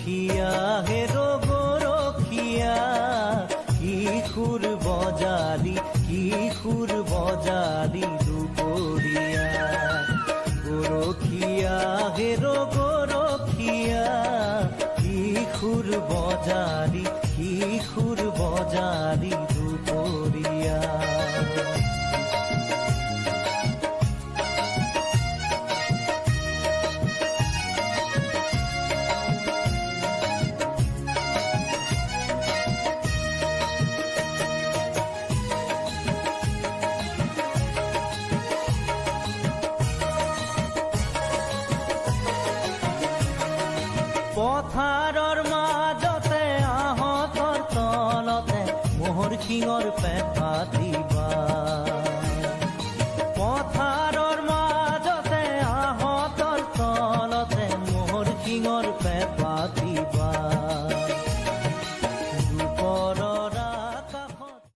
গৰখীয়া হে গৰখীয়া কিশোৰ বজালি দুপৰীয়া গৰখীয়া হে গৰখীয়া কিশোৰ বজালি দুপৰীয়া পথাৰৰ মাজতে আহঁতৰ তলতে মোহৰ শিঙৰ পেট পাতিবা